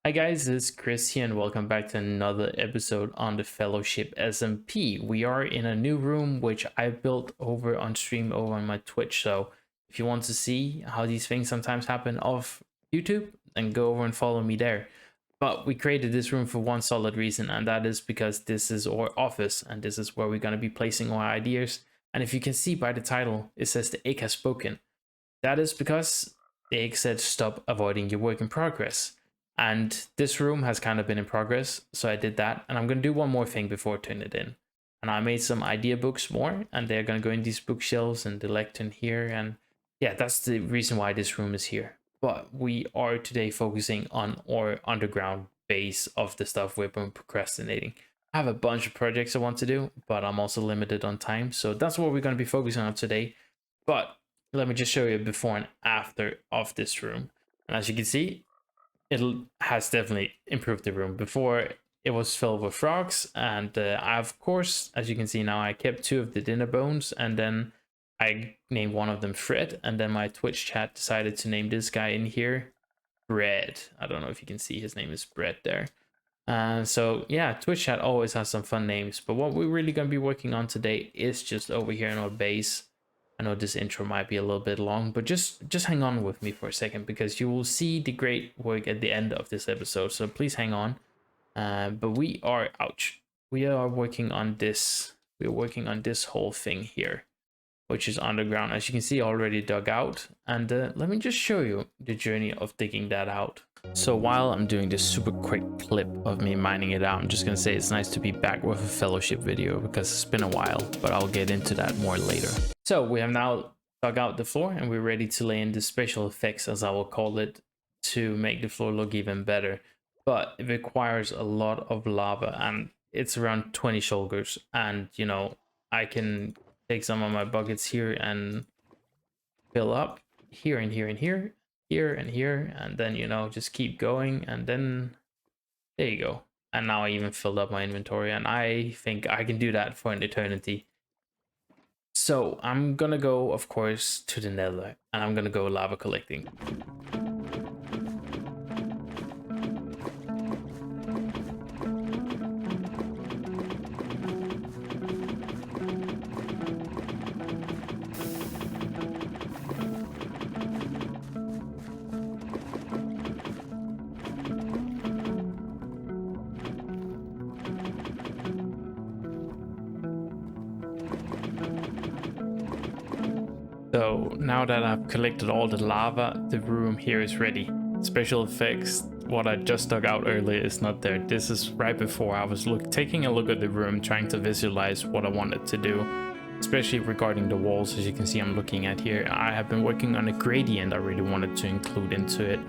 Hi guys, it's Chris here and welcome back to another episode on the Fellowship SMP. We are in a new room which I built over on stream over on my Twitch. So if you want to see how these things sometimes happen off YouTube, then go over and follow me there. But we created this room for one solid reason, and that is because this is our office and this is where we're going to be placing our ideas. And if you can see by the title, it says the egg has spoken. That is because the egg said stop avoiding your work in progress. And this room has kind of been in progress, so I did that. And I'm going to do one more thing before turning it in. And I made some idea books more, and they're going to go in these bookshelves and the lectern here. And yeah, that's the reason why this room is here. But we are today focusing on our underground base of the stuff we've been procrastinating. I have a bunch of projects I want to do, but I'm also limited on time. So that's what we're going to be focusing on today. But let me just show you before and after of this room. And as you can see, it has definitely improved the room. Before, it was filled with frogs, and I, of course, as you can see now, I kept two of the dinner bones, and then I named one of them Fred, and then my Twitch chat decided to name this guy in here Bread. I don't know if you can see his name is Bread there. So yeah, Twitch chat always has some fun names, but what we're really going to be working on today is just over here in our base. I know this intro might be a little bit long, but just hang on with me for a second because you will see the great work at the end of this episode. So please hang on. But we are ouch. We are working on this. We're working on this whole thing here, which is underground. As you can see, already dug out. And let me just show you the journey of digging that out. So while I'm doing this super quick clip of me mining it out, I'm just gonna say it's nice to be back with a Fellowship video because it's been a while, but I'll get into that more later. So we have now dug out the floor and we're ready to lay in the special effects, as I will call it, to make the floor look even better. But it requires a lot of lava and it's around 20 shulkers. And you know, I can take some of my buckets here and fill up here and here and here, here and here, and then, you know, just keep going. And then there you go. And now I even filled up my inventory, and I think I can do that for an eternity. So I'm gonna go, of course, to the nether, and I'm gonna go lava collecting. So now that I've collected all the lava, the room here is ready. Special effects, what I just dug out earlier is not there. This is right before I was taking a look at the room, trying to visualize what I wanted to do, especially regarding the walls. As you can see, I'm looking at here, I have been working on a gradient I really wanted to include into it.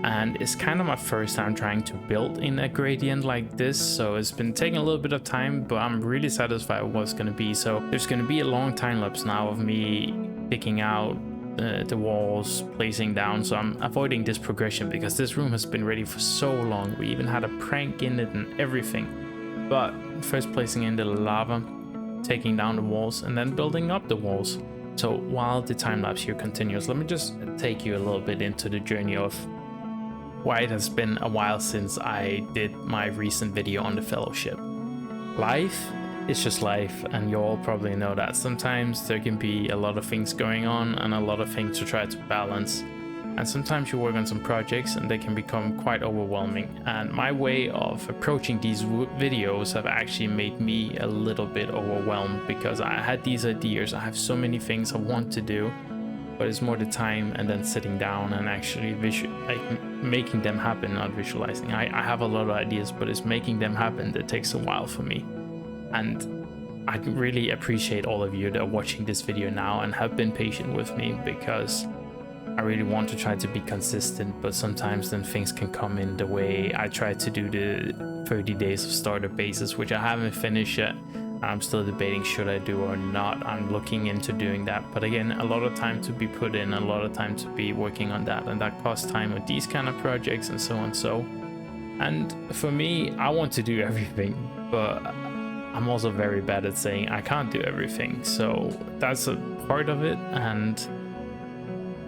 And it's kind of my first time trying to build in a gradient like this, so it's been taking a little bit of time, but I'm really satisfied with what's going to be. So there's going to be a long time lapse now of me picking out the walls, placing down, so I'm avoiding this progression because this room has been ready for so long. We even had a prank in it and everything. But first placing in the lava, taking down the walls, and then building up the walls. So while the time lapse here continues, let me just take you a little bit into the journey of why it has been a while since I did my recent video on the Fellowship. Life is just life, and you all probably know that sometimes there can be a lot of things going on and a lot of things to try to balance, and sometimes you work on some projects and they can become quite overwhelming. And my way of approaching these videos have actually made me a little bit overwhelmed because I had these ideas, I have so many things I want to do, but it's more the time and then sitting down and actually making them happen, not visualizing. I have a lot of ideas, but it's making them happen that takes a while for me. And I really appreciate all of you that are watching this video now and have been patient with me, because I really want to try to be consistent, but sometimes then things can come in the way. I tried to do the 30 days of starter bases, which I haven't finished yet. I'm still debating should I do or not. I'm looking into doing that, but again, a lot of time to be put in, a lot of time to be working on that, and that costs time with these kind of projects and so on. So, and for me, I want to do everything, but I'm also very bad at saying I can't do everything. So that's a part of it, and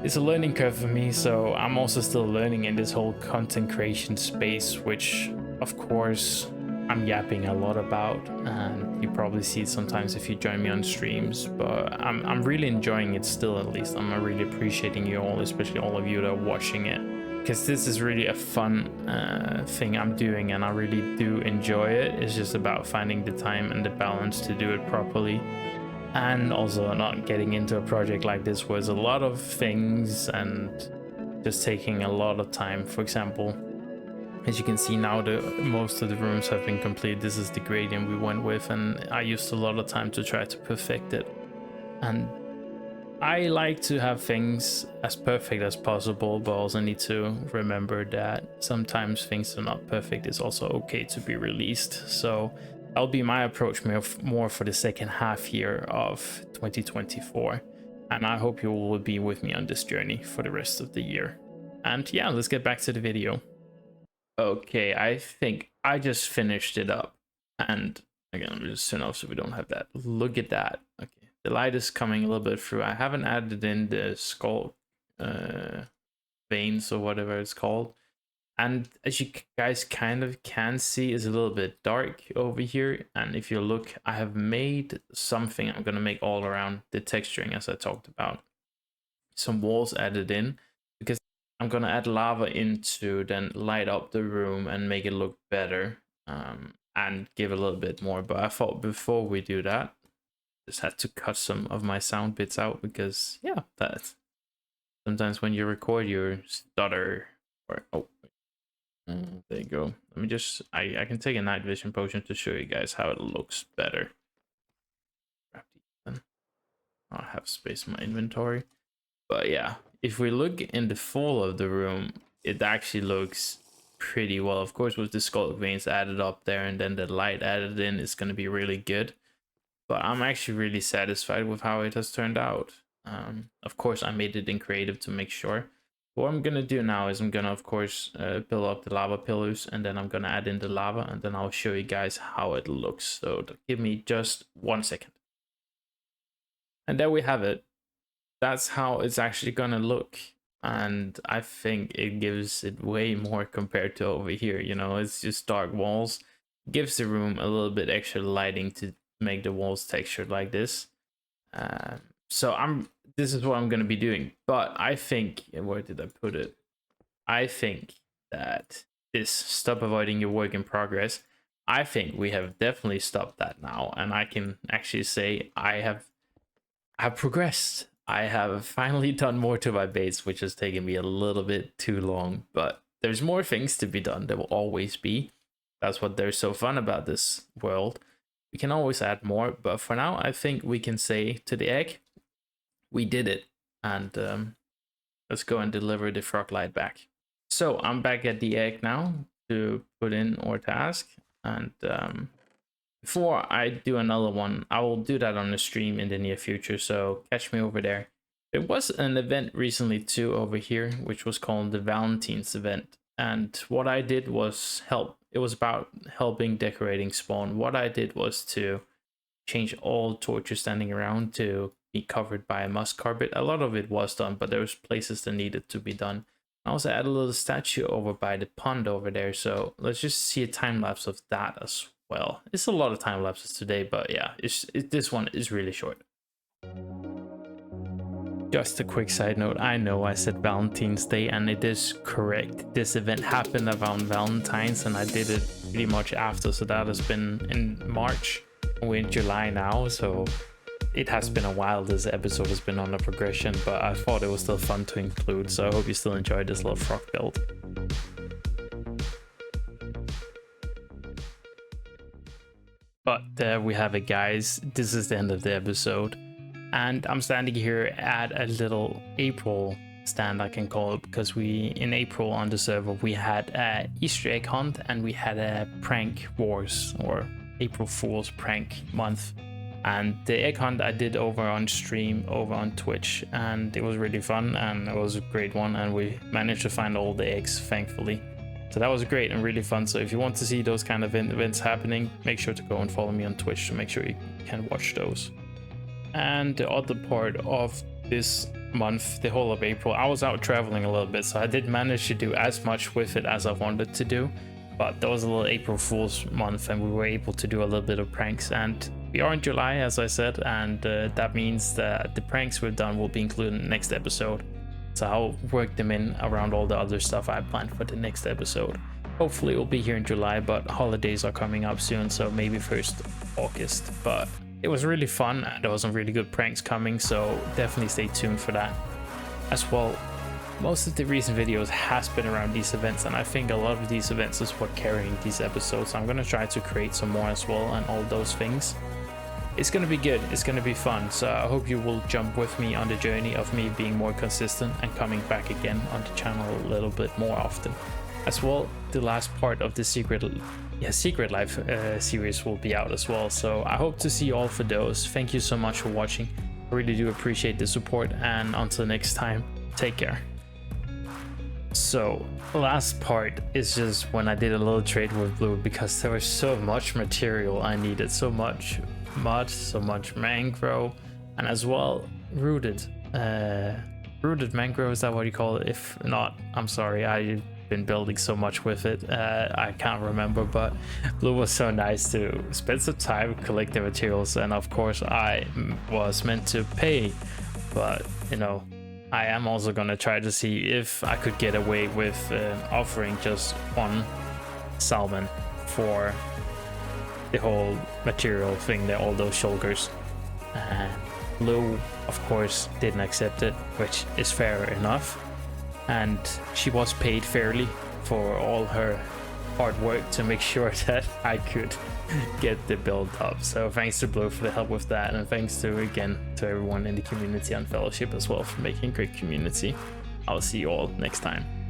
it's a learning curve for me, so I'm also still learning in this whole content creation space, which of course I'm yapping a lot about, and you probably see it sometimes if you join me on streams, but I'm really enjoying it still. At least I'm really appreciating you all, especially all of you that are watching it, because this is really a fun thing I'm doing, and I really do enjoy it. It's just about finding the time and the balance to do it properly, and also not getting into a project like this was a lot of things and just taking a lot of time. For example, as you can see now, most of the rooms have been complete. This is the gradient we went with, and I used a lot of time to try to perfect it. And I like to have things as perfect as possible, but also need to remember that sometimes things are not perfect. It's also okay to be released. So that'll be my approach more for the second half year of 2024. And I hope you all will be with me on this journey for the rest of the year. And yeah, let's get back to the video. Okay, I think I just finished it up. And again, let me just turn off so we don't have that. Look at that. Okay, the light is coming a little bit through. I haven't added in the skull veins or whatever it's called. And as you guys kind of can see, it's a little bit dark over here. And if you look, I have made something I'm going to make all around the texturing, as I talked about. Some walls added in, because I'm going to add lava in to then light up the room and make it look better, and give a little bit more. But I thought before we do that, just had to cut some of my sound bits out, because yeah, that sometimes when you record you stutter, or oh, there you go. Let me just, I can take a night vision potion to show you guys how it looks better. I have space in my inventory. But yeah, if we look in the fall of the room, it actually looks pretty well. Of course, with the skull veins added up there and then the light added in, it's going to be really good. But I'm actually really satisfied with how it has turned out. Of course, I made it in creative to make sure. What I'm going to do now is I'm going to, of course, build up the lava pillars, and then I'm going to add in the lava, and then I'll show you guys how it looks. So give me just 1 second. And there we have it. That's how it's actually going to look. And I think it gives it way more compared to over here. You know, it's just dark walls. It gives the room a little bit extra lighting to make the walls textured like this. So this is what I'm going to be doing. But I think, where did I put it? I think that this stop avoiding your work in progress, I think we have definitely stopped that now. And I can actually say I have progressed. I have finally done more to my base, which has taken me a little bit too long. But there's more things to be done. There will always be. That's what there's so fun about this world. We can always add more. But for now, I think we can say to the egg, we did it. And let's go and deliver the frog light back. So I'm back at the egg now to put in our task. And before I do another one, I will do that on the stream in the near future. So catch me over there. There was an event recently too over here, which was called the Valentine's event. And what I did was help. It was about helping decorating spawn. What I did was to change all torches standing around to be covered by a musk carpet. A lot of it was done, but there was places that needed to be done. I also added a little statue over by the pond over there. So let's just see a time lapse of that as well. It's a lot of time lapses today, but yeah, this one is really short. Just a quick side note, I know I said Valentine's Day, and it is correct. This event happened around Valentine's, and I did it pretty much after, so that has been in March. We're in July now, so it has been a while. This episode has been on a progression, but I thought it was still fun to include, so I hope you still enjoyed this little frog build. But there we have it, guys. This is the end of the episode. And I'm standing here at a little April stand, I can call it, because in April on the server, we had a Easter egg hunt and we had a prank wars, or April Fool's prank month. And the egg hunt I did over on stream, over on Twitch, and it was really fun and it was a great one. And we managed to find all the eggs, thankfully. So that was great and really fun. So if you want to see those kind of events happening, make sure to go and follow me on Twitch to make sure you can watch those. And the other part of this month, the whole of April, I was out traveling a little bit, so I did manage to do as much with it as I wanted to do. But there was a little April Fool's month, and we were able to do a little bit of pranks. And we are in July, as I said, and that means that the pranks we've done will be included in the next episode. So I'll work them in around all the other stuff I planned for the next episode. Hopefully it will be here in July, but holidays are coming up soon, so maybe 1st August. But it was really fun, and there was some really good pranks coming, so definitely stay tuned for that as well. Most of the recent videos has been around these events, and I think a lot of these events is what carrying these episodes. I'm gonna try to create some more as well, and all those things. It's gonna be good, it's gonna be fun, so I hope you will jump with me on the journey of me being more consistent and coming back again on the channel a little bit more often. As well, the last part of the Secret Life series will be out as well, so I hope to see you all for those. Thank you so much for watching, I really do appreciate the support, and until next time, take care. So the last part is just when I did a little trade with Blue, because there was so much material I needed, so much mud, so much mangrove, and as well rooted mangrove, is that what you call it? If not, I'm sorry, I've been building so much with it, I can't remember, but Blue was so nice to spend some time collecting materials, and of course I was meant to pay, but you know, I am also gonna try to see if I could get away with offering just one salmon for the whole material thing, there, all those shulkers. And Blue, of course, didn't accept it, which is fair enough. And she was paid fairly for all her hard work to make sure that I could get the build up. So thanks to Blue for the help with that, and thanks to everyone in the community and fellowship as well for making a great community. I'll see you all next time.